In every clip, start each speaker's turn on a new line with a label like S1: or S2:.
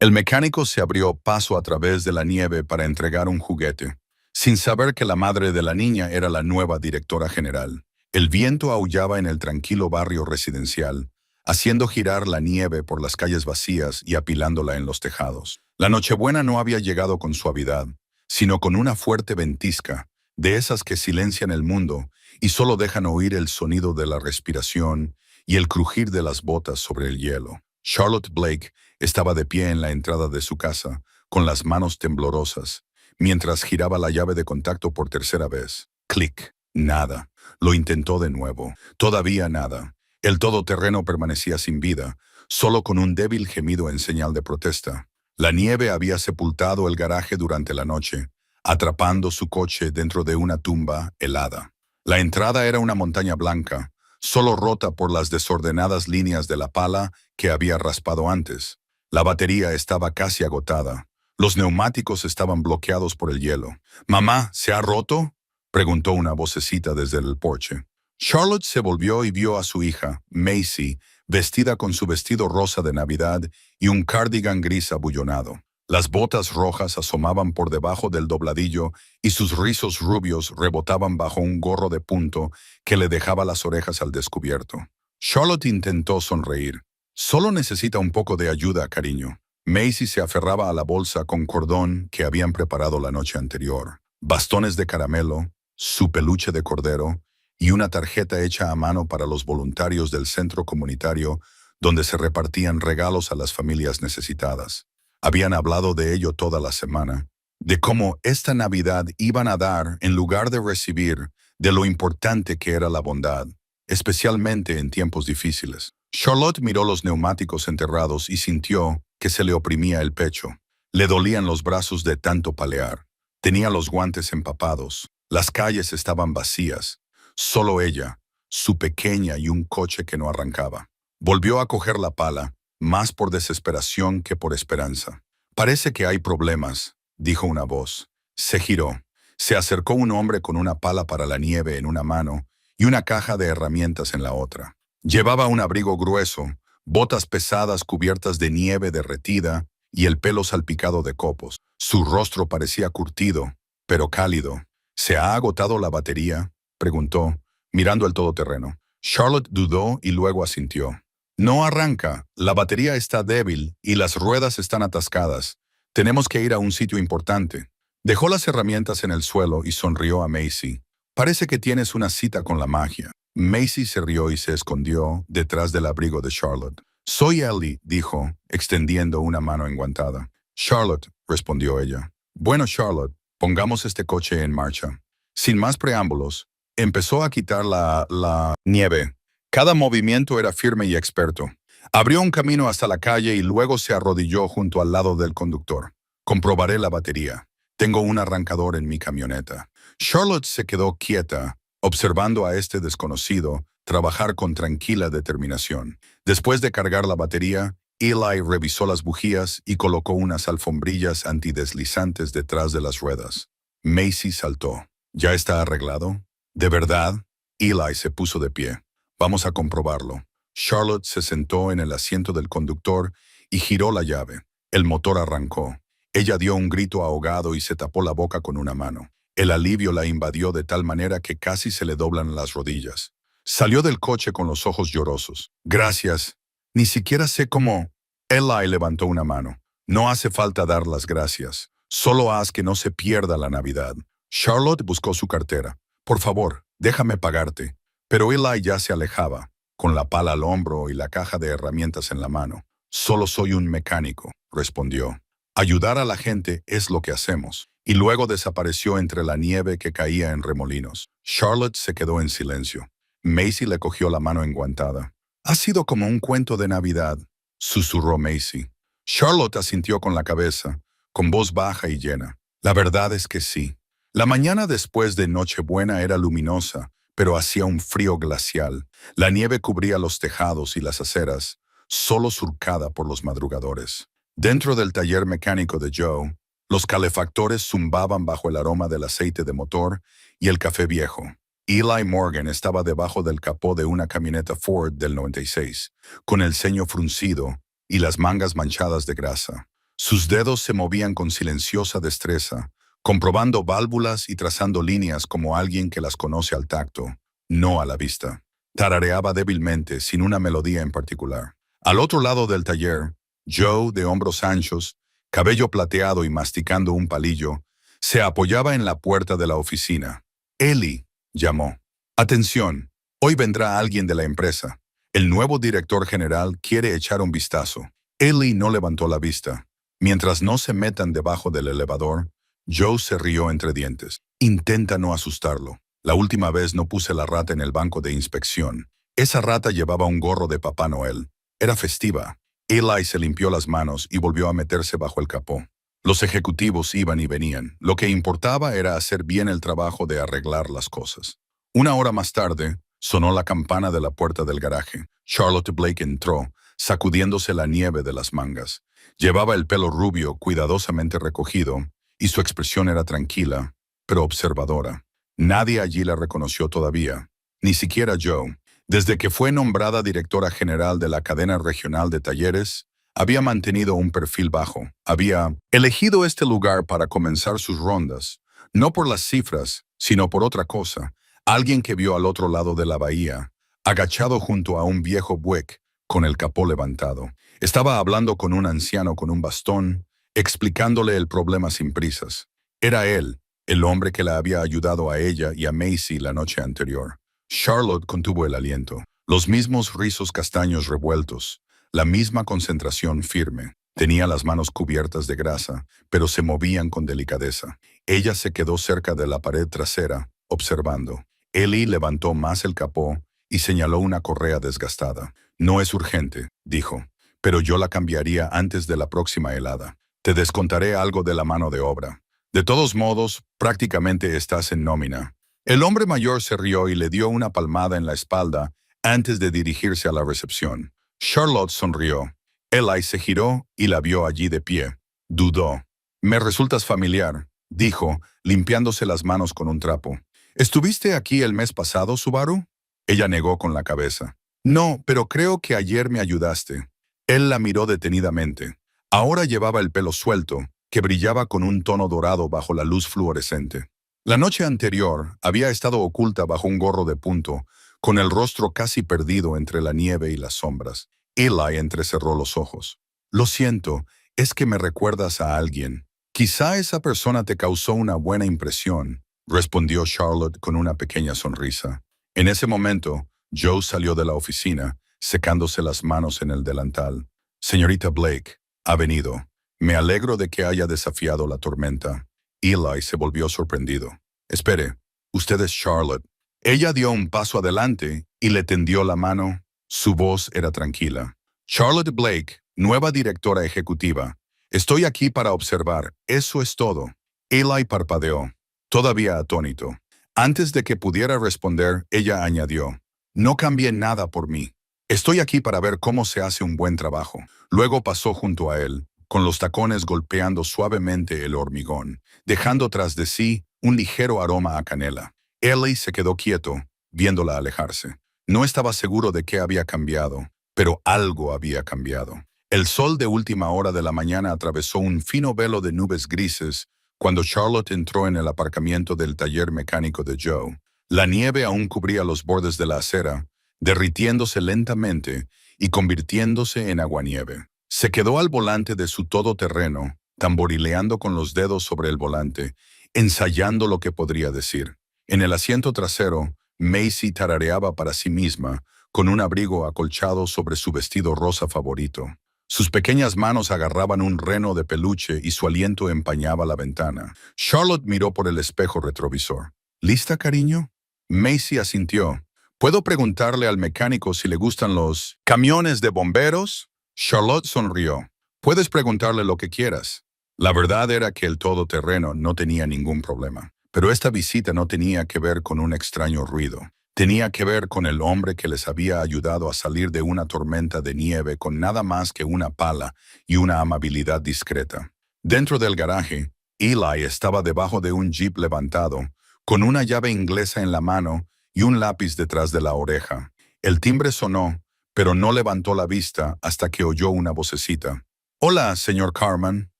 S1: El mecánico se abrió paso a través de la nieve para entregar un juguete, sin saber que la madre de la niña era la nueva directora general. El viento aullaba en el tranquilo barrio residencial, haciendo girar la nieve por las calles vacías y apilándola en los tejados. La Nochebuena no había llegado con suavidad, sino con una fuerte ventisca, de esas que silencian el mundo y solo dejan oír el sonido de la respiración y el crujir de las botas sobre el hielo. Charlotte Blake estaba de pie en la entrada de su casa, con las manos temblorosas, mientras giraba la llave de contacto por tercera vez. Clic. Nada. Lo intentó de nuevo. Todavía nada. El todoterreno permanecía sin vida, solo con un débil gemido en señal de protesta. La nieve había sepultado el garaje durante la noche, atrapando su coche dentro de una tumba helada. La entrada era una montaña blanca, solo rota por las desordenadas líneas de la pala que había raspado antes. La batería estaba casi agotada. Los neumáticos estaban bloqueados por el hielo. «¿Mamá, se ha roto?», preguntó una vocecita desde el porche. Charlotte se volvió y vio a su hija, Macy, vestida con su vestido rosa de Navidad y un cardigan gris abullonado. Las botas rojas asomaban por debajo del dobladillo y sus rizos rubios rebotaban bajo un gorro de punto que le dejaba las orejas al descubierto. Charlotte intentó sonreír. «Solo necesita un poco de ayuda, cariño». Macy se aferraba a la bolsa con cordón que habían preparado la noche anterior. Bastones de caramelo, su peluche de cordero y una tarjeta hecha a mano para los voluntarios del centro comunitario donde se repartían regalos a las familias necesitadas. Habían hablado de ello toda la semana, de cómo esta Navidad iban a dar en lugar de recibir, de lo importante que era la bondad, especialmente en tiempos difíciles. Charlotte miró los neumáticos enterrados y sintió que se le oprimía el pecho. Le dolían los brazos de tanto palear. Tenía los guantes empapados. Las calles estaban vacías. Solo ella, su pequeña y un coche que no arrancaba. Volvió a coger la pala, más por desesperación que por esperanza. «Parece que hay problemas», dijo una voz. Se giró. Se acercó un hombre con una pala para la nieve en una mano y una caja de herramientas en la otra. Llevaba un abrigo grueso, botas pesadas cubiertas de nieve derretida y el pelo salpicado de copos. Su rostro parecía curtido, pero cálido. «¿Se ha agotado la batería?», preguntó, mirando el todoterreno. Charlotte dudó y luego asintió. «No arranca, la batería está débil y las ruedas están atascadas. Tenemos que ir a un sitio importante». Dejó las herramientas en el suelo y sonrió a Macy. «Parece que tienes una cita con la magia». Macy se rió y se escondió detrás del abrigo de Charlotte. «Soy Ellie», dijo, extendiendo una mano enguantada. «Charlotte», respondió ella. «Bueno, Charlotte, pongamos este coche en marcha». Sin más preámbulos, empezó a quitar la nieve. Cada movimiento era firme y experto. Abrió un camino hasta la calle y luego se arrodilló junto al lado del conductor. «Comprobaré la batería. Tengo un arrancador en mi camioneta». Charlotte se quedó quieta, observando a este desconocido trabajar con tranquila determinación. Después de cargar la batería, Eli revisó las bujías y colocó unas alfombrillas antideslizantes detrás de las ruedas. Macy saltó. «¿Ya está arreglado?». «¿De verdad?». Eli se puso de pie. «Vamos a comprobarlo». Charlotte se sentó en el asiento del conductor y giró la llave. El motor arrancó. Ella dio un grito ahogado y se tapó la boca con una mano. El alivio la invadió de tal manera que casi se le doblan las rodillas. Salió del coche con los ojos llorosos. «Gracias. Ni siquiera sé cómo». Eli levantó una mano. «No hace falta dar las gracias. Solo haz que no se pierda la Navidad». Charlotte buscó su cartera. «Por favor, déjame pagarte». Pero Eli ya se alejaba, con la pala al hombro y la caja de herramientas en la mano. «Solo soy un mecánico», respondió. «Ayudar a la gente es lo que hacemos». Y luego desapareció entre la nieve que caía en remolinos. Charlotte se quedó en silencio. Macy le cogió la mano enguantada. «Ha sido como un cuento de Navidad», susurró Macy. Charlotte asintió con la cabeza, con voz baja y llena. «La verdad es que sí». La mañana después de Nochebuena era luminosa, pero hacía un frío glacial. La nieve cubría los tejados y las aceras, solo surcada por los madrugadores. Dentro del taller mecánico de Joe, los calefactores zumbaban bajo el aroma del aceite de motor y el café viejo. Eli Morgan estaba debajo del capó de una camioneta Ford del 96, con el ceño fruncido y las mangas manchadas de grasa. Sus dedos se movían con silenciosa destreza, comprobando válvulas y trazando líneas como alguien que las conoce al tacto, no a la vista. Tarareaba débilmente, sin una melodía en particular. Al otro lado del taller, Joe, de hombros anchos, cabello plateado y masticando un palillo, se apoyaba en la puerta de la oficina. Ellie, llamó. Atención, hoy vendrá alguien de la empresa. El nuevo director general quiere echar un vistazo. Ellie no levantó la vista. Mientras no se metan debajo del elevador, Joe se rió entre dientes. Intenta no asustarlo. La última vez no puse la rata en el banco de inspección. Esa rata llevaba un gorro de Papá Noel. Era festiva. Eli se limpió las manos y volvió a meterse bajo el capó. Los ejecutivos iban y venían. Lo que importaba era hacer bien el trabajo de arreglar las cosas. Una hora más tarde, sonó la campana de la puerta del garaje. Charlotte Blake entró, sacudiéndose la nieve de las mangas. Llevaba el pelo rubio cuidadosamente recogido, y su expresión era tranquila, pero observadora. Nadie allí la reconoció todavía, ni siquiera Joe. Desde que fue nombrada directora general de la cadena regional de talleres, había mantenido un perfil bajo. Había elegido este lugar para comenzar sus rondas, no por las cifras, sino por otra cosa. Alguien que vio al otro lado de la bahía, agachado junto a un viejo buek, con el capó levantado. Estaba hablando con un anciano con un bastón, explicándole el problema sin prisas. Era él, el hombre que la había ayudado a ella y a Macy la noche anterior. Charlotte contuvo el aliento. Los mismos rizos castaños revueltos, la misma concentración firme. Tenía las manos cubiertas de grasa, pero se movían con delicadeza. Ella se quedó cerca de la pared trasera, observando. Ellie levantó más el capó y señaló una correa desgastada. No es urgente, dijo, pero yo la cambiaría antes de la próxima helada. Te descontaré algo de la mano de obra. De todos modos, prácticamente estás en nómina. El hombre mayor se rió y le dio una palmada en la espalda antes de dirigirse a la recepción. Charlotte sonrió. Eli se giró y la vio allí de pie. Dudó. Me resultas familiar, dijo, limpiándose las manos con un trapo. ¿Estuviste aquí el mes pasado, Subaru? Ella negó con la cabeza. No, pero creo que ayer me ayudaste. Él la miró detenidamente. Ahora llevaba el pelo suelto, que brillaba con un tono dorado bajo la luz fluorescente. La noche anterior había estado oculta bajo un gorro de punto, con el rostro casi perdido entre la nieve y las sombras. Eli entrecerró los ojos. Lo siento, es que me recuerdas a alguien. Quizá esa persona te causó una buena impresión, respondió Charlotte con una pequeña sonrisa. En ese momento, Joe salió de la oficina, secándose las manos en el delantal. Señorita Blake, ha venido. Me alegro de que haya desafiado la tormenta. Eli se volvió sorprendido. Espere, usted es Charlotte. Ella dio un paso adelante y le tendió la mano. Su voz era tranquila. Charlotte Blake, nueva directora ejecutiva. Estoy aquí para observar. Eso es todo. Eli parpadeó, todavía atónito. Antes de que pudiera responder, ella añadió, no cambie nada por mí. Estoy aquí para ver cómo se hace un buen trabajo. Luego pasó junto a él, con los tacones golpeando suavemente el hormigón, dejando tras de sí un ligero aroma a canela. Eli se quedó quieto, viéndola alejarse. No estaba seguro de qué había cambiado, pero algo había cambiado. El sol de última hora de la mañana atravesó un fino velo de nubes grises cuando Charlotte entró en el aparcamiento del taller mecánico de Joe. La nieve aún cubría los bordes de la acera, derritiéndose lentamente y convirtiéndose en aguanieve. Se quedó al volante de su todoterreno, tamborileando con los dedos sobre el volante, ensayando lo que podría decir. En el asiento trasero, Macy tarareaba para sí misma, con un abrigo acolchado sobre su vestido rosa favorito. Sus pequeñas manos agarraban un reno de peluche y su aliento empañaba la ventana. Charlotte miró por el espejo retrovisor. ¿Lista, cariño? Macy asintió. ¿Puedo preguntarle al mecánico si le gustan los camiones de bomberos? Charlotte sonrió. Puedes preguntarle lo que quieras. La verdad era que el todoterreno no tenía ningún problema. Pero esta visita no tenía que ver con un extraño ruido. Tenía que ver con el hombre que les había ayudado a salir de una tormenta de nieve con nada más que una pala y una amabilidad discreta. Dentro del garaje, Eli estaba debajo de un jeep levantado, con una llave inglesa en la mano y un lápiz detrás de la oreja. El timbre sonó, pero no levantó la vista hasta que oyó una vocecita. «Hola, señor Carman».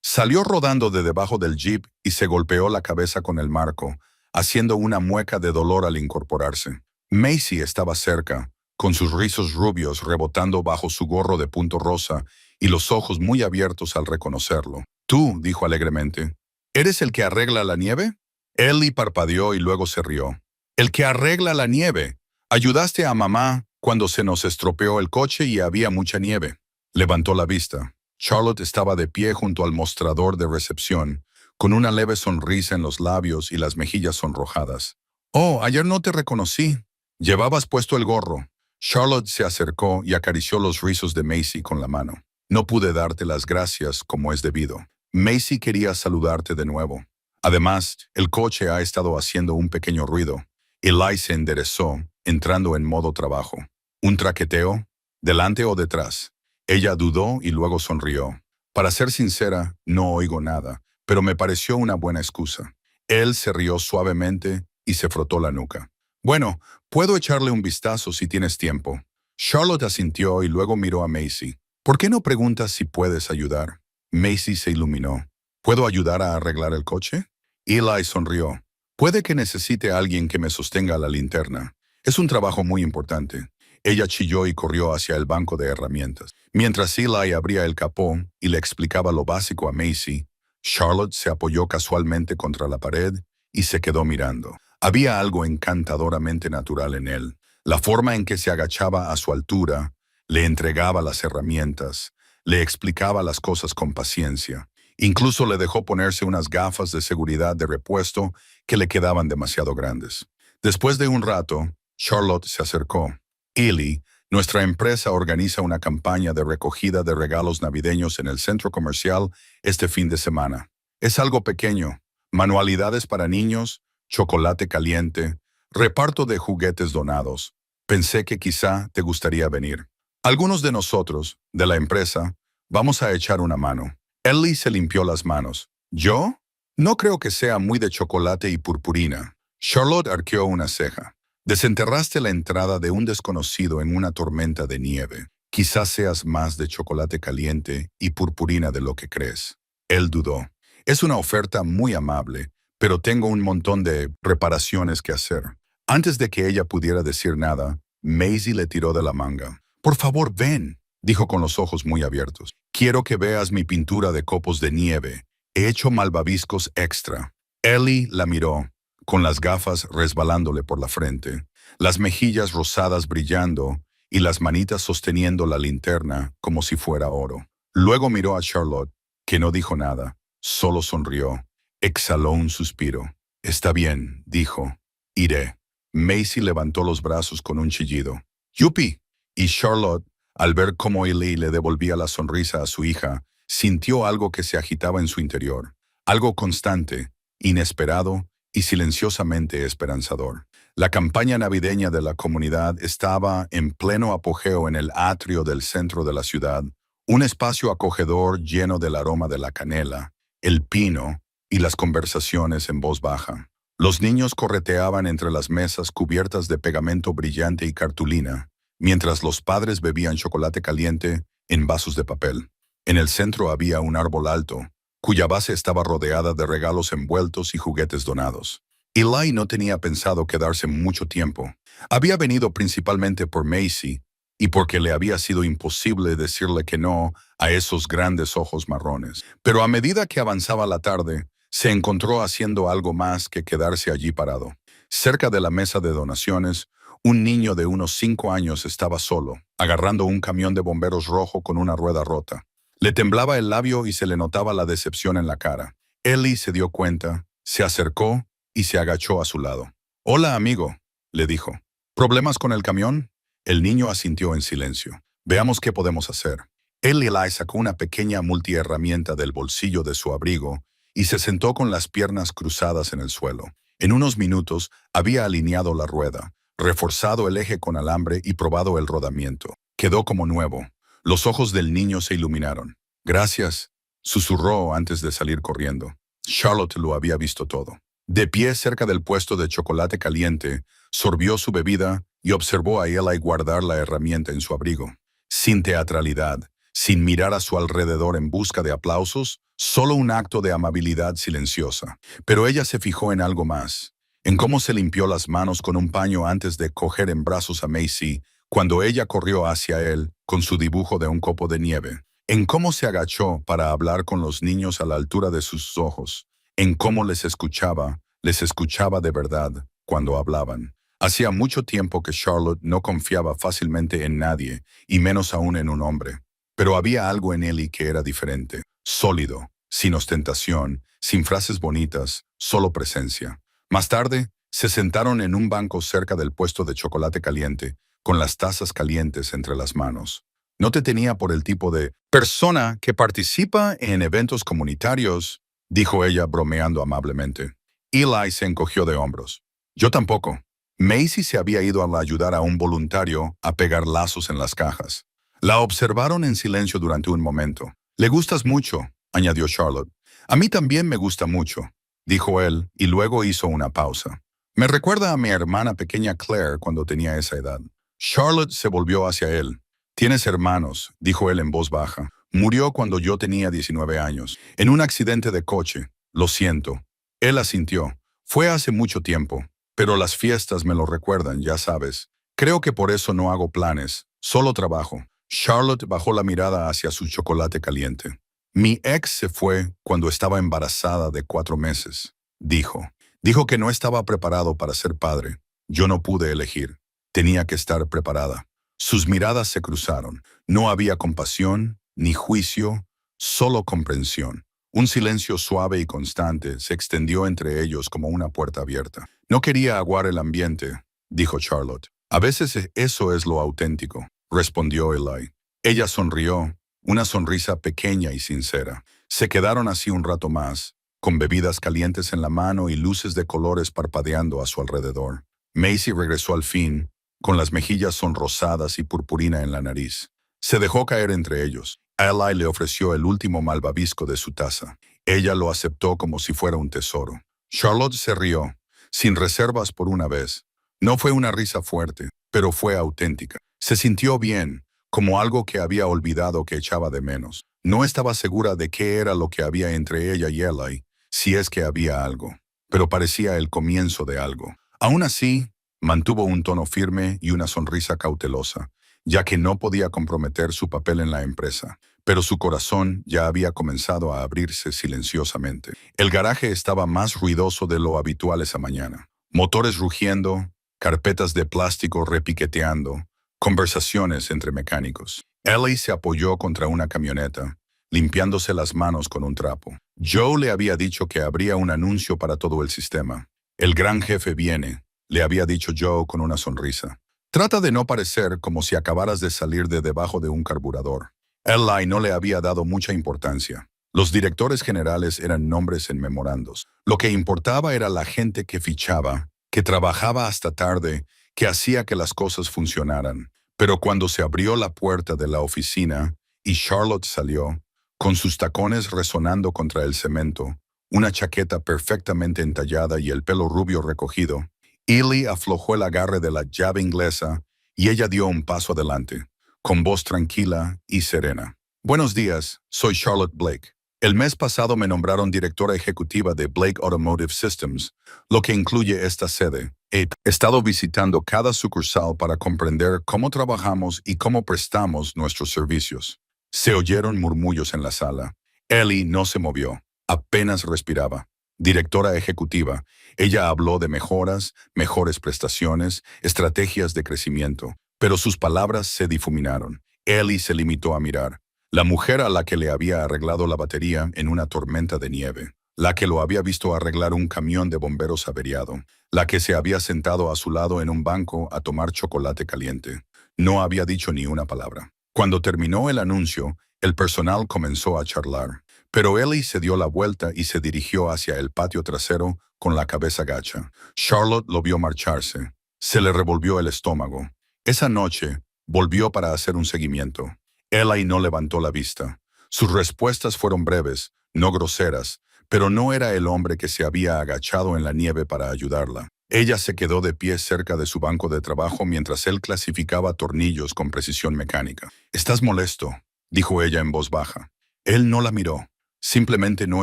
S1: Salió rodando de debajo del jeep y se golpeó la cabeza con el marco, haciendo una mueca de dolor al incorporarse. Macy estaba cerca, con sus rizos rubios rebotando bajo su gorro de punto rosa y los ojos muy abiertos al reconocerlo. «Tú», dijo alegremente, «¿eres el que arregla la nieve?» Ellie parpadeó y luego se rió. «¿El que arregla la nieve? Ayudaste a mamá cuando se nos estropeó el coche y había mucha nieve». Levantó la vista. Charlotte estaba de pie junto al mostrador de recepción, con una leve sonrisa en los labios y las mejillas sonrojadas. «Oh, ayer no te reconocí. Llevabas puesto el gorro». Charlotte se acercó y acarició los rizos de Macy con la mano. «No pude darte las gracias como es debido. Macy quería saludarte de nuevo. Además, el coche ha estado haciendo un pequeño ruido». Eli se enderezó, entrando en modo trabajo. «¿Un traqueteo? ¿Delante o detrás?» Ella dudó y luego sonrió. «Para ser sincera, no oigo nada, pero me pareció una buena excusa». Él se rió suavemente y se frotó la nuca. «Bueno, puedo echarle un vistazo si tienes tiempo». Charlotte asintió y luego miró a Macy. «¿Por qué no preguntas si puedes ayudar?» Macy se iluminó. «¿Puedo ayudar a arreglar el coche?» Eli sonrió. «Puede que necesite a alguien que me sostenga la linterna. Es un trabajo muy importante». Ella chilló y corrió hacia el banco de herramientas. Mientras Eli abría el capó y le explicaba lo básico a Macy, Charlotte se apoyó casualmente contra la pared y se quedó mirando. Había algo encantadoramente natural en él. La forma en que se agachaba a su altura, le entregaba las herramientas, le explicaba las cosas con paciencia. Incluso le dejó ponerse unas gafas de seguridad de repuesto que le quedaban demasiado grandes. Después de un rato, Charlotte se acercó. «Eli, nuestra empresa organiza una campaña de recogida de regalos navideños en el centro comercial este fin de semana. Es algo pequeño, manualidades para niños, chocolate caliente, reparto de juguetes donados. Pensé que quizá te gustaría venir. Algunos de nosotros, de la empresa, vamos a echar una mano». Ellie se limpió las manos. «¿Yo? No creo que sea muy de chocolate y purpurina». Charlotte arqueó una ceja. «Desenterraste la entrada de un desconocido en una tormenta de nieve. Quizás seas más de chocolate caliente y purpurina de lo que crees». Él dudó. «Es una oferta muy amable, pero tengo un montón de reparaciones que hacer». Antes de que ella pudiera decir nada, Macy le tiró de la manga. «Por favor, ven», dijo con los ojos muy abiertos. «Quiero que veas mi pintura de copos de nieve. He hecho malvaviscos extra». Ellie la miró, con las gafas resbalándole por la frente, las mejillas rosadas brillando y las manitas sosteniendo la linterna como si fuera oro. Luego miró a Charlotte, que no dijo nada, solo sonrió. Exhaló un suspiro. «Está bien», dijo. «Iré». Macy levantó los brazos con un chillido. «¡Yupi!» Y Charlotte, al ver cómo Eli le devolvía la sonrisa a su hija, sintió algo que se agitaba en su interior. Algo constante, inesperado y silenciosamente esperanzador. La campaña navideña de la comunidad estaba en pleno apogeo en el atrio del centro de la ciudad, un espacio acogedor lleno del aroma de la canela, el pino y las conversaciones en voz baja. Los niños correteaban entre las mesas cubiertas de pegamento brillante y cartulina, mientras los padres bebían chocolate caliente en vasos de papel. En el centro había un árbol alto, cuya base estaba rodeada de regalos envueltos y juguetes donados. Eli no tenía pensado quedarse mucho tiempo. Había venido principalmente por Macy y porque le había sido imposible decirle que no a esos grandes ojos marrones. Pero a medida que avanzaba la tarde, se encontró haciendo algo más que quedarse allí parado. Cerca de la mesa de donaciones, un niño de unos 5 años estaba solo, agarrando un camión de bomberos rojo con una rueda rota. Le temblaba el labio y se le notaba la decepción en la cara. Ellie se dio cuenta, se acercó y se agachó a su lado. «Hola, amigo», le dijo. «¿Problemas con el camión?» El niño asintió en silencio. «Veamos qué podemos hacer». Eli sacó una pequeña multiherramienta del bolsillo de su abrigo y se sentó con las piernas cruzadas en el suelo. En unos minutos había alineado la rueda, reforzado el eje con alambre y probado el rodamiento. Quedó como nuevo. Los ojos del niño se iluminaron. «Gracias», susurró antes de salir corriendo. Charlotte lo había visto todo. De pie cerca del puesto de chocolate caliente, sorbió su bebida y observó a Eli guardar la herramienta en su abrigo. Sin teatralidad, sin mirar a su alrededor en busca de aplausos, solo un acto de amabilidad silenciosa. Pero ella se fijó en algo más, en cómo se limpió las manos con un paño antes de coger en brazos a Macy, cuando ella corrió hacia él con su dibujo de un copo de nieve, en cómo se agachó para hablar con los niños a la altura de sus ojos, en cómo les escuchaba de verdad cuando hablaban. Hacía mucho tiempo que Charlotte no confiaba fácilmente en nadie, y menos aún en un hombre. Pero había algo en Ellie que era diferente, sólido, sin ostentación, sin frases bonitas, solo presencia. Más tarde, se sentaron en un banco cerca del puesto de chocolate caliente, con las tazas calientes entre las manos. No te tenía por el tipo de persona que participa en eventos comunitarios, dijo ella bromeando amablemente. Eli se encogió de hombros. Yo tampoco. Macy se había ido a ayudar a un voluntario a pegar lazos en las cajas. La observaron en silencio durante un momento. «Le gustas mucho», añadió Charlotte. «A mí también me gusta mucho», dijo él, y luego hizo una pausa. «Me recuerda a mi hermana pequeña Claire cuando tenía esa edad». Charlotte se volvió hacia él. «Tienes hermanos», dijo él en voz baja. «Murió cuando yo tenía 19 años, en un accidente de coche. Lo siento». Él asintió. «Fue hace mucho tiempo, pero las fiestas me lo recuerdan, ya sabes. Creo que por eso no hago planes, solo trabajo». Charlotte bajó la mirada hacia su chocolate caliente. «Mi ex se fue cuando estaba embarazada de 4 meses», dijo. «Dijo que no estaba preparado para ser padre. Yo no pude elegir. Tenía que estar preparada». Sus miradas se cruzaron. No había compasión, ni juicio, solo comprensión. Un silencio suave y constante se extendió entre ellos como una puerta abierta. «No quería aguar el ambiente», dijo Charlotte. «A veces eso es lo auténtico», respondió Eli. Ella sonrió, una sonrisa pequeña y sincera. Se quedaron así un rato más, con bebidas calientes en la mano y luces de colores parpadeando a su alrededor. Macy regresó al fin, con las mejillas sonrosadas y purpurina en la nariz. Se dejó caer entre ellos. Eli le ofreció el último malvavisco de su taza. Ella lo aceptó como si fuera un tesoro. Charlotte se rió, sin reservas por una vez. No fue una risa fuerte, pero fue auténtica. Se sintió bien, como algo que había olvidado que echaba de menos. No estaba segura de qué era lo que había entre ella y Eli, si es que había algo, pero parecía el comienzo de algo. Aún así, mantuvo un tono firme y una sonrisa cautelosa, ya que no podía comprometer su papel en la empresa, pero su corazón ya había comenzado a abrirse silenciosamente. El garaje estaba más ruidoso de lo habitual esa mañana. Motores rugiendo, carpetas de plástico repiqueteando, conversaciones entre mecánicos. Ellie se apoyó contra una camioneta, limpiándose las manos con un trapo. Joe le había dicho que habría un anuncio para todo el sistema. «El gran jefe viene», le había dicho Joe con una sonrisa. «Trata de no parecer como si acabaras de salir de debajo de un carburador». Eli no le había dado mucha importancia. Los directores generales eran nombres en memorandos. Lo que importaba era la gente que fichaba, que trabajaba hasta tarde, que hacía que las cosas funcionaran. Pero cuando se abrió la puerta de la oficina y Charlotte salió, con sus tacones resonando contra el cemento, una chaqueta perfectamente entallada y el pelo rubio recogido, Eli aflojó el agarre de la llave inglesa y ella dio un paso adelante, con voz tranquila y serena. «Buenos días, soy Charlotte Blake. El mes pasado me nombraron directora ejecutiva de Blake Automotive Systems, lo que incluye esta sede. He estado visitando cada sucursal para comprender cómo trabajamos y cómo prestamos nuestros servicios». Se oyeron murmullos en la sala. Ellie no se movió, apenas respiraba. Directora ejecutiva, ella habló de mejoras, mejores prestaciones, estrategias de crecimiento, pero sus palabras se difuminaron. Ellie se limitó a mirar. La mujer a la que le había arreglado la batería en una tormenta de nieve, la que lo había visto arreglar un camión de bomberos averiado, la que se había sentado a su lado en un banco a tomar chocolate caliente. No había dicho ni una palabra. Cuando terminó el anuncio, el personal comenzó a charlar, pero Ellie se dio la vuelta y se dirigió hacia el patio trasero con la cabeza gacha. Charlotte lo vio marcharse. Se le revolvió el estómago. Esa noche, volvió para hacer un seguimiento. Ellie no levantó la vista. Sus respuestas fueron breves, no groseras, pero no era el hombre que se había agachado en la nieve para ayudarla. Ella se quedó de pie cerca de su banco de trabajo mientras él clasificaba tornillos con precisión mecánica. «¿Estás molesto?», dijo ella en voz baja. Él no la miró. Simplemente no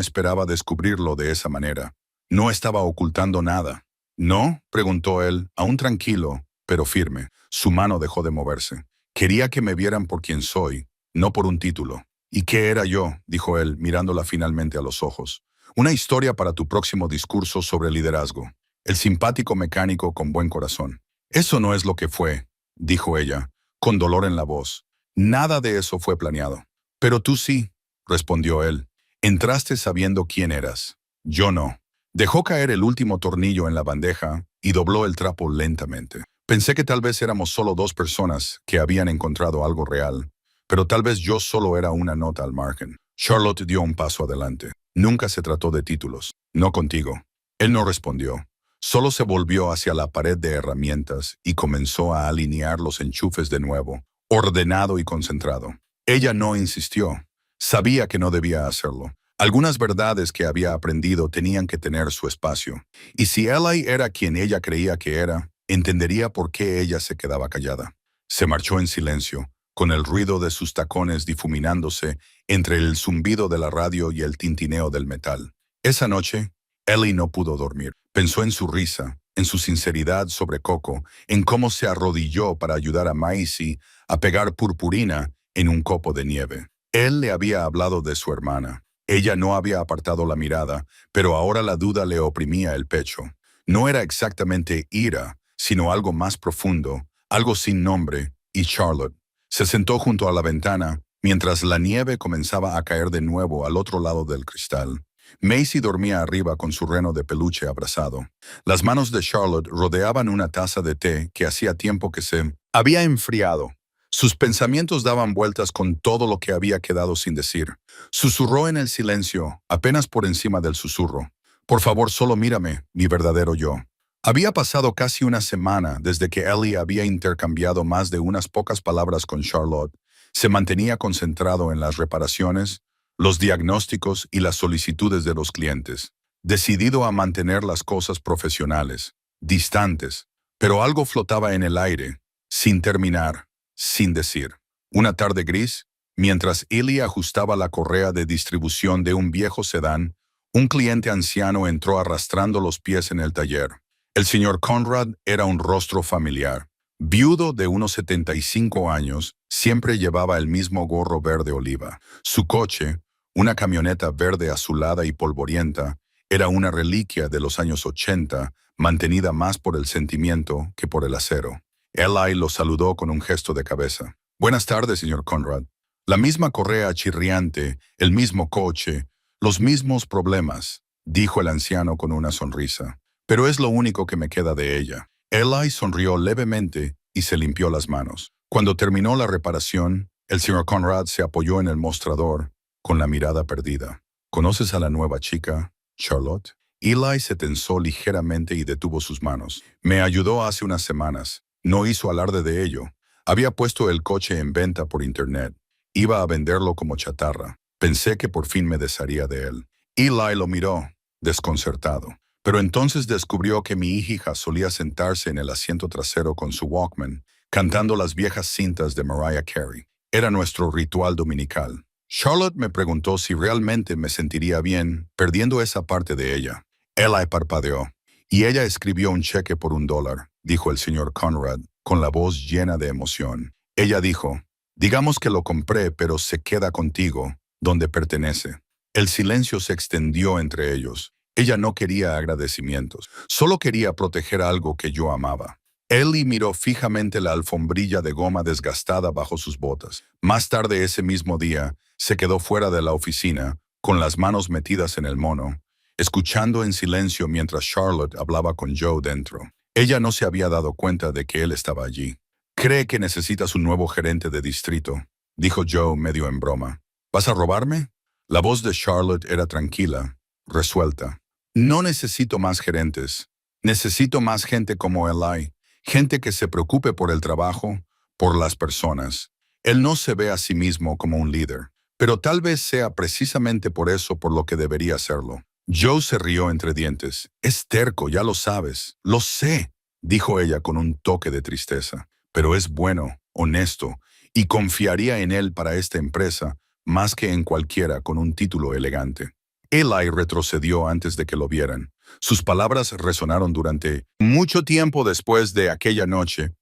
S1: esperaba descubrirlo de esa manera. No estaba ocultando nada. ¿No?, preguntó él, aún tranquilo, pero firme. Su mano dejó de moverse. Quería que me vieran por quien soy, no por un título. ¿Y qué era yo?, dijo él, mirándola finalmente a los ojos. Una historia para tu próximo discurso sobre liderazgo. El simpático mecánico con buen corazón. Eso no es lo que fue, dijo ella, con dolor en la voz. Nada de eso fue planeado. Pero tú sí, respondió él. Entraste sabiendo quién eras. Yo no. Dejó caer el último tornillo en la bandeja y dobló el trapo lentamente. Pensé que tal vez éramos solo dos personas que habían encontrado algo real, pero tal vez yo solo era una nota al margen. Charlotte dio un paso adelante. Nunca se trató de títulos. No contigo. Él no respondió. Solo se volvió hacia la pared de herramientas y comenzó a alinear los enchufes de nuevo, ordenado y concentrado. Ella no insistió. Sabía que no debía hacerlo. Algunas verdades que había aprendido tenían que tener su espacio. Y si Eli era quien ella creía que era, entendería por qué ella se quedaba callada. Se marchó en silencio, con el ruido de sus tacones difuminándose entre el zumbido de la radio y el tintineo del metal. Esa noche, Eli no pudo dormir. Pensó en su risa, en su sinceridad sobre Coco, en cómo se arrodilló para ayudar a Maisie a pegar purpurina en un copo de nieve. Él le había hablado de su hermana. Ella no había apartado la mirada, pero ahora la duda le oprimía el pecho. No era exactamente ira, sino algo más profundo, algo sin nombre, y Charlotte. Se sentó junto a la ventana, mientras la nieve comenzaba a caer de nuevo al otro lado del cristal. Maisie dormía arriba con su reno de peluche abrazado. Las manos de Charlotte rodeaban una taza de té que hacía tiempo que se había enfriado. Sus pensamientos daban vueltas con todo lo que había quedado sin decir. Susurró en el silencio, apenas por encima del susurro. Por favor, solo mírame, mi verdadero yo. Había pasado casi una semana desde que Ellie había intercambiado más de unas pocas palabras con Charlotte. Se mantenía concentrado en las reparaciones, los diagnósticos y las solicitudes de los clientes, decidido a mantener las cosas profesionales, distantes, pero algo flotaba en el aire, sin terminar, sin decir. Una tarde gris, mientras Ellie ajustaba la correa de distribución de un viejo sedán, un cliente anciano entró arrastrando los pies en el taller. El señor Conrad era un rostro familiar. Viudo de unos 75 años, siempre llevaba el mismo gorro verde oliva. Su coche, una camioneta verde azulada y polvorienta, era una reliquia de los años 80, mantenida más por el sentimiento que por el acero. Eli lo saludó con un gesto de cabeza. Buenas tardes, señor Conrad. La misma correa chirriante, el mismo coche, los mismos problemas, dijo el anciano con una sonrisa. Pero es lo único que me queda de ella. Eli sonrió levemente y se limpió las manos. Cuando terminó la reparación, el señor Conrad se apoyó en el mostrador, con la mirada perdida. ¿Conoces a la nueva chica, Charlotte? Eli se tensó ligeramente y detuvo sus manos. Me ayudó hace unas semanas. No hizo alarde de ello. Había puesto el coche en venta por internet. Iba a venderlo como chatarra. Pensé que por fin me desharía de él. Eli lo miró, desconcertado. Pero entonces descubrió que mi hija solía sentarse en el asiento trasero con su Walkman, cantando las viejas cintas de Mariah Carey. Era nuestro ritual dominical. Charlotte me preguntó si realmente me sentiría bien perdiendo esa parte de ella. Eli parpadeó. Y ella escribió un cheque por $1, dijo el señor Conrad, con la voz llena de emoción. Ella dijo, digamos que lo compré, pero se queda contigo, donde pertenece. El silencio se extendió entre ellos. Ella no quería agradecimientos, solo quería proteger algo que yo amaba. Ellie miró fijamente la alfombrilla de goma desgastada bajo sus botas. Más tarde ese mismo día, se quedó fuera de la oficina, con las manos metidas en el mono, escuchando en silencio mientras Charlotte hablaba con Joe dentro. Ella no se había dado cuenta de que él estaba allí. «Cree que necesitas un nuevo gerente de distrito», dijo Joe medio en broma. «¿Vas a robarme?» La voz de Charlotte era tranquila, resuelta. «No necesito más gerentes. Necesito más gente como Eli. Gente que se preocupe por el trabajo, por las personas. Él no se ve a sí mismo como un líder, pero tal vez sea precisamente por eso por lo que debería hacerlo». Joe se rió entre dientes. «Es terco, ya lo sabes. Lo sé», dijo ella con un toque de tristeza. «Pero es bueno, honesto, y confiaría en él para esta empresa más que en cualquiera con un título elegante. Eli retrocedió antes de que lo vieran. Sus palabras resonaron durante mucho tiempo después de aquella noche.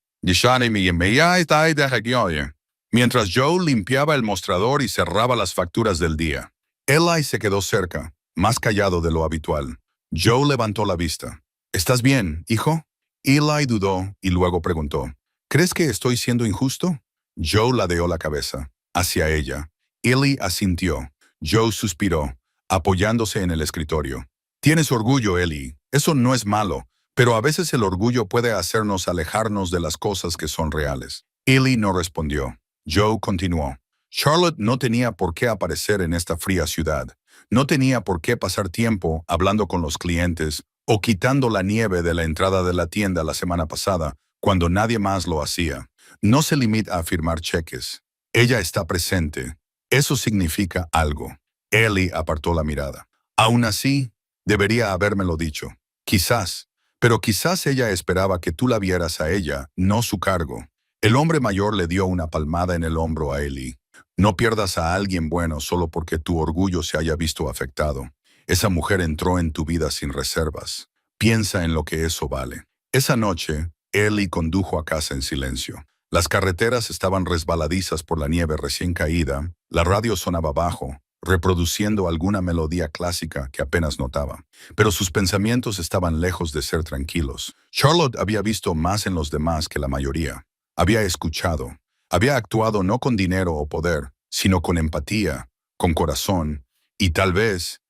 S1: Mientras Joe limpiaba el mostrador y cerraba las facturas del día. Eli se quedó cerca, más callado de lo habitual. Joe levantó la vista. ¿Estás bien, hijo? Eli dudó y luego preguntó. ¿Crees que estoy siendo injusto? Joe ladeó la cabeza. Hacia ella. Eli asintió. Joe suspiró, apoyándose en el escritorio. Tienes orgullo, Eli. Eso no es malo, pero a veces el orgullo puede hacernos alejarnos de las cosas que son reales. Eli no respondió. Joe continuó. Charlotte no tenía por qué aparecer en esta fría ciudad. No tenía por qué pasar tiempo hablando con los clientes o quitando la nieve de la entrada de la tienda la semana pasada, cuando nadie más lo hacía. No se limita a firmar cheques. Ella está presente. Eso significa algo. Eli apartó la mirada. Aún así, debería habérmelo dicho. Quizás, pero quizás ella esperaba que tú la vieras a ella, no su cargo. El hombre mayor le dio una palmada en el hombro a Eli. No pierdas a alguien bueno solo porque tu orgullo se haya visto afectado. Esa mujer entró en tu vida sin reservas. Piensa en lo que eso vale. Esa noche, Eli condujo a casa en silencio. Las carreteras estaban resbaladizas por la nieve recién caída. La radio sonaba bajo, reproduciendo alguna melodía clásica que apenas notaba. Pero sus pensamientos estaban lejos de ser tranquilos. Charlotte había visto más en los demás que la mayoría. Había escuchado. Había actuado no con dinero o poder, sino con empatía, con corazón, y tal vez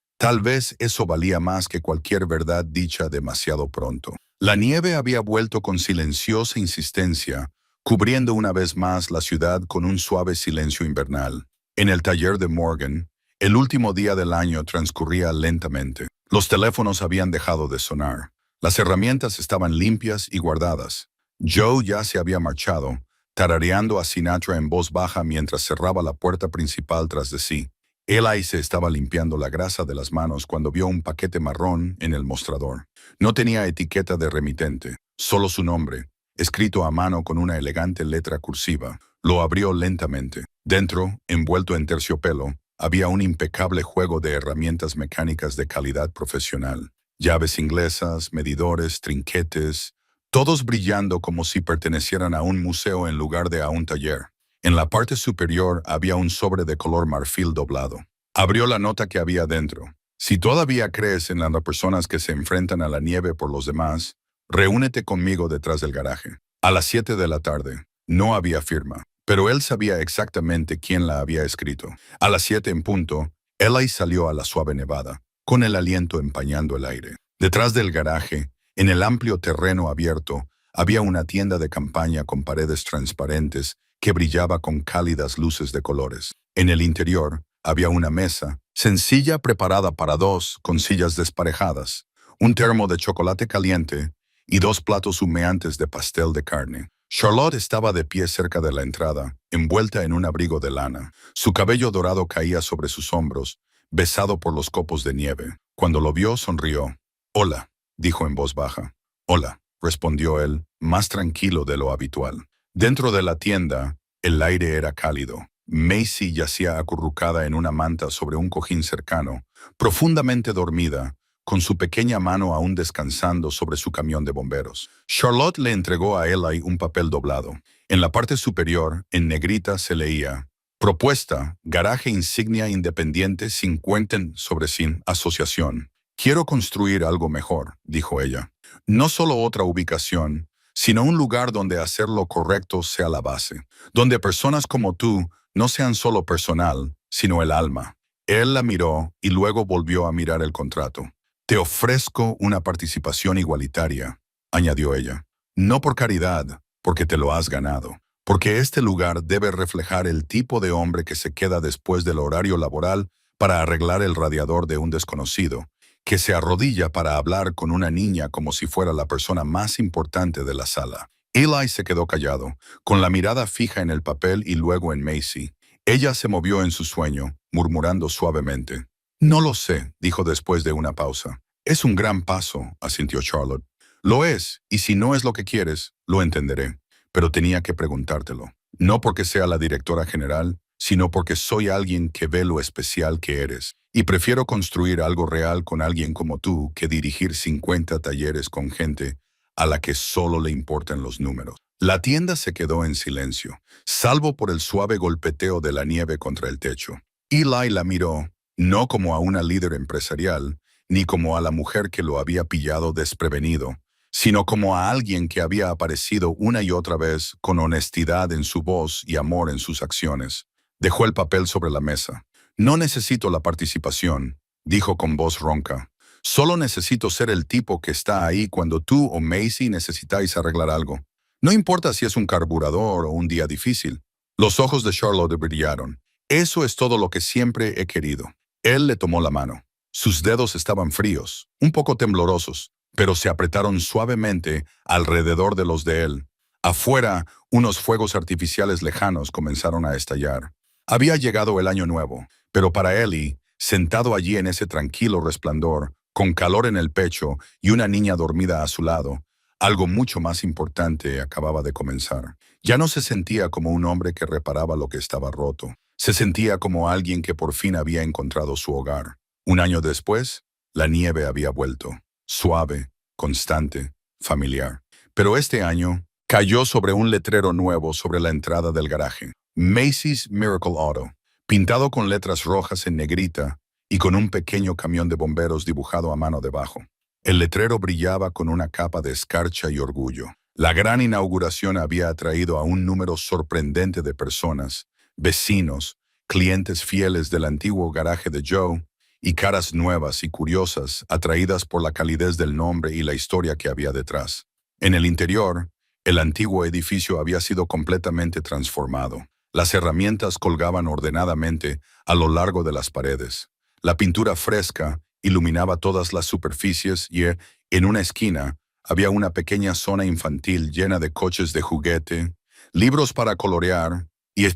S1: eso valía más que cualquier verdad dicha demasiado pronto. La nieve había vuelto con silenciosa insistencia, cubriendo una vez más la ciudad con un suave silencio invernal. En el taller de Morgan, el último día del año transcurría lentamente. Los teléfonos habían dejado de sonar. Las herramientas estaban limpias y guardadas. Joe ya se había marchado, tarareando a Sinatra en voz baja mientras cerraba la puerta principal tras de sí. Eli se estaba limpiando la grasa de las manos cuando vio un paquete marrón en el mostrador. No tenía etiqueta de remitente, solo su nombre, escrito a mano con una elegante letra cursiva. Lo abrió lentamente. Dentro, envuelto en terciopelo, había un impecable juego de herramientas mecánicas de calidad profesional. Llaves inglesas, medidores, trinquetes, todos brillando como si pertenecieran a un museo en lugar de a un taller. En la parte superior había un sobre de color marfil doblado. Abrió la nota que había dentro. Si todavía crees en las personas que se enfrentan a la nieve por los demás, reúnete conmigo detrás del garaje. A las 7 de la tarde. No había firma, pero él sabía exactamente quién la había escrito. A las 7 en punto, Eli salió a la suave nevada, con el aliento empañando el aire. Detrás del garaje, en el amplio terreno abierto, había una tienda de campaña con paredes transparentes que brillaba con cálidas luces de colores. En el interior había una mesa, sencilla preparada para dos, con sillas desparejadas, un termo de chocolate caliente y dos platos humeantes de pastel de carne. Charlotte estaba de pie cerca de la entrada, envuelta en un abrigo de lana. Su cabello dorado caía sobre sus hombros, besado por los copos de nieve. Cuando lo vio, sonrió. «Hola», dijo en voz baja. «Hola», respondió él, más tranquilo de lo habitual. Dentro de la tienda, el aire era cálido. Macy yacía acurrucada en una manta sobre un cojín cercano, profundamente dormida, con su pequeña mano aún descansando sobre su camión de bomberos. Charlotte le entregó a Eli un papel doblado. En la parte superior, en negrita, se leía: «Propuesta, garaje insignia independiente 50 sobre sin asociación». «Quiero construir algo mejor», dijo ella. «No solo otra ubicación, sino un lugar donde hacer lo correcto sea la base. Donde personas como tú no sean solo personal, sino el alma». Él la miró y luego volvió a mirar el contrato. «Te ofrezco una participación igualitaria», añadió ella. «No por caridad, porque te lo has ganado. Porque este lugar debe reflejar el tipo de hombre que se queda después del horario laboral para arreglar el radiador de un desconocido, que se arrodilla para hablar con una niña como si fuera la persona más importante de la sala». Eli se quedó callado, con la mirada fija en el papel y luego en Macy. Ella se movió en su sueño, murmurando suavemente. «No lo sé», dijo después de una pausa. «Es un gran paso», asintió Charlotte. «Lo es, y si no es lo que quieres, lo entenderé. Pero tenía que preguntártelo». No porque sea la directora general, sino porque soy alguien que ve lo especial que eres. Y prefiero construir algo real con alguien como tú que dirigir 50 talleres con gente a la que solo le importan los números. La tienda se quedó en silencio, salvo por el suave golpeteo de la nieve contra el techo. Eli la miró, no como a una líder empresarial, ni como a la mujer que lo había pillado desprevenido, sino como a alguien que había aparecido una y otra vez con honestidad en su voz y amor en sus acciones. Dejó el papel sobre la mesa. No necesito la participación, dijo con voz ronca. Solo necesito ser el tipo que está ahí cuando tú o Macy necesitáis arreglar algo. No importa si es un carburador o un día difícil. Los ojos de Charlotte brillaron. Eso es todo lo que siempre he querido. Él le tomó la mano. Sus dedos estaban fríos, un poco temblorosos, pero se apretaron suavemente alrededor de los de él. Afuera, unos fuegos artificiales lejanos comenzaron a estallar. Había llegado el año nuevo, pero para Ellie, sentado allí en ese tranquilo resplandor, con calor en el pecho y una niña dormida a su lado, algo mucho más importante acababa de comenzar. Ya no se sentía como un hombre que reparaba lo que estaba roto. Se sentía como alguien que por fin había encontrado su hogar. Un año después, la nieve había vuelto, suave, constante, familiar. Pero este año, cayó sobre un letrero nuevo sobre la entrada del garaje. Macy's Miracle Auto, pintado con letras rojas en negrita y con un pequeño camión de bomberos dibujado a mano debajo. El letrero brillaba con una capa de escarcha y orgullo. La gran inauguración había atraído a un número sorprendente de personas, vecinos, clientes fieles del antiguo garaje de Joe, y caras nuevas y curiosas atraídas por la calidez del nombre y la historia que había detrás. En el interior, el antiguo edificio había sido completamente transformado. Las herramientas colgaban ordenadamente a lo largo de las paredes. La pintura fresca iluminaba todas las superficies y, en una esquina, había una pequeña zona infantil llena de coches de juguete, libros para colorear y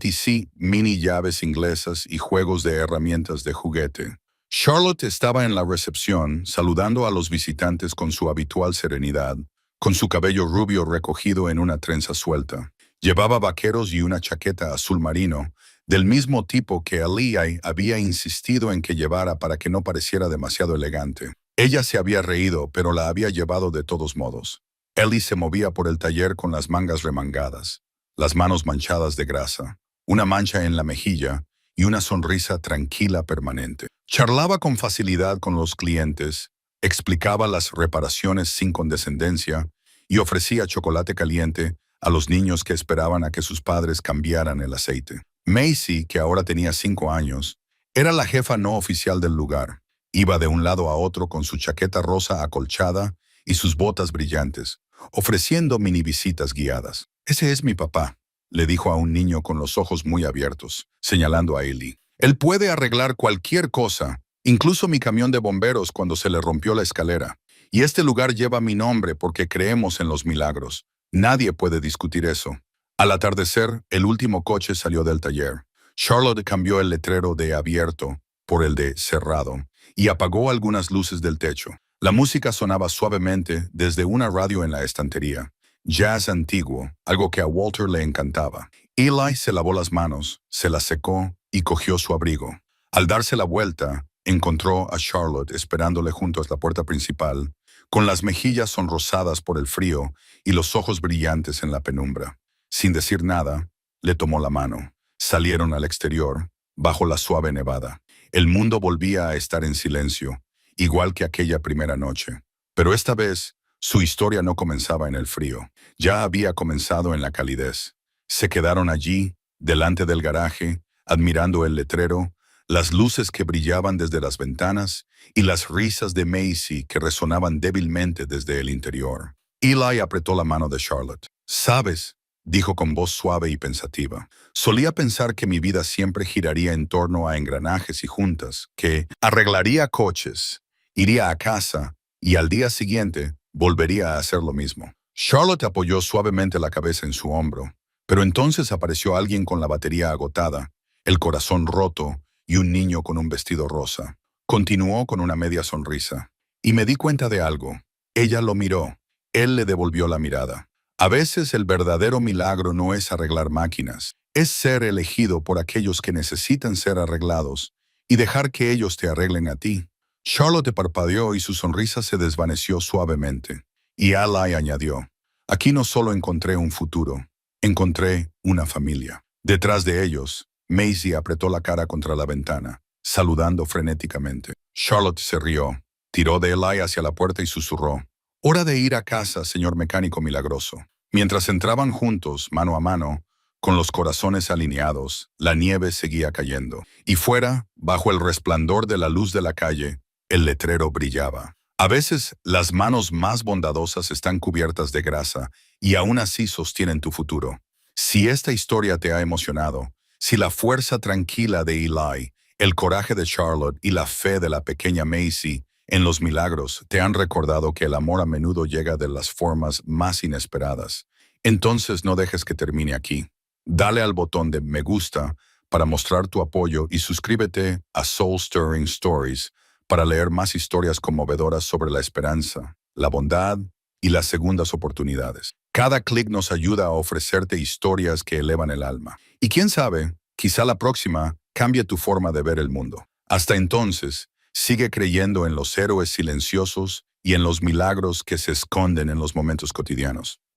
S1: mini llaves inglesas y juegos de herramientas de juguete. Charlotte estaba en la recepción, saludando a los visitantes con su habitual serenidad, con su cabello rubio recogido en una trenza suelta. Llevaba vaqueros y una chaqueta azul marino, del mismo tipo que Eli había insistido en que llevara para que no pareciera demasiado elegante. Ella se había reído, pero la había llevado de todos modos. Ellie se movía por el taller con las mangas remangadas, las manos manchadas de grasa, una mancha en la mejilla y una sonrisa tranquila permanente. Charlaba con facilidad con los clientes, explicaba las reparaciones sin condescendencia y ofrecía chocolate caliente a los niños que esperaban a que sus padres cambiaran el aceite. Macy, que ahora tenía 5 años, era la jefa no oficial del lugar. Iba de un lado a otro con su chaqueta rosa acolchada y sus botas brillantes, ofreciendo mini visitas guiadas. «Ese es mi papá», le dijo a un niño con los ojos muy abiertos, señalando a Ellie. «Él puede arreglar cualquier cosa, incluso mi camión de bomberos cuando se le rompió la escalera. Y este lugar lleva mi nombre porque creemos en los milagros. Nadie puede discutir eso». Al atardecer, el último coche salió del taller. Charlotte cambió el letrero de abierto por el de cerrado y apagó algunas luces del techo. La música sonaba suavemente desde una radio en la estantería. Jazz antiguo, algo que a Walter le encantaba. Eli se lavó las manos, se las secó y cogió su abrigo. Al darse la vuelta, encontró a Charlotte esperándole junto a la puerta principal, con las mejillas sonrosadas por el frío y los ojos brillantes en la penumbra. Sin decir nada, le tomó la mano. Salieron al exterior, bajo la suave nevada. El mundo volvía a estar en silencio, igual que aquella primera noche. Pero esta vez, su historia no comenzaba en el frío. Ya había comenzado en la calidez. Se quedaron allí, delante del garaje, admirando el letrero, las luces que brillaban desde las ventanas y las risas de Macy que resonaban débilmente desde el interior. Eli apretó la mano de Charlotte. «¿Sabes?», dijo con voz suave y pensativa. «Solía pensar que mi vida siempre giraría en torno a engranajes y juntas, que arreglaría coches, iría a casa y al día siguiente volvería a hacer lo mismo». Charlotte apoyó suavemente la cabeza en su hombro, pero entonces apareció alguien con la batería agotada, el corazón roto y un niño con un vestido rosa. Continuó con una media sonrisa. «Y me di cuenta de algo». Ella lo miró. Él le devolvió la mirada. A veces el verdadero milagro no es arreglar máquinas, es ser elegido por aquellos que necesitan ser arreglados y dejar que ellos te arreglen a ti. Charlotte parpadeó y su sonrisa se desvaneció suavemente. Y Eli añadió, aquí no solo encontré un futuro, encontré una familia. Detrás de ellos, Maisie apretó la cara contra la ventana, saludando frenéticamente. Charlotte se rió, tiró de Eli hacia la puerta y susurró, hora de ir a casa, señor mecánico milagroso. Mientras entraban juntos, mano a mano, con los corazones alineados, la nieve seguía cayendo. Y fuera, bajo el resplandor de la luz de la calle, el letrero brillaba. A veces, las manos más bondadosas están cubiertas de grasa y aún así sostienen tu futuro. Si esta historia te ha emocionado, si la fuerza tranquila de Eli, el coraje de Charlotte y la fe de la pequeña Maisie en los milagros te han recordado que el amor a menudo llega de las formas más inesperadas, entonces no dejes que termine aquí. Dale al botón de me gusta para mostrar tu apoyo y suscríbete a Soul Stirring Stories para leer más historias conmovedoras sobre la esperanza, la bondad y las segundas oportunidades. Cada clic nos ayuda a ofrecerte historias que elevan el alma. Y quién sabe, quizá la próxima cambie tu forma de ver el mundo. Hasta entonces, sigue creyendo en los héroes silenciosos y en los milagros que se esconden en los momentos cotidianos.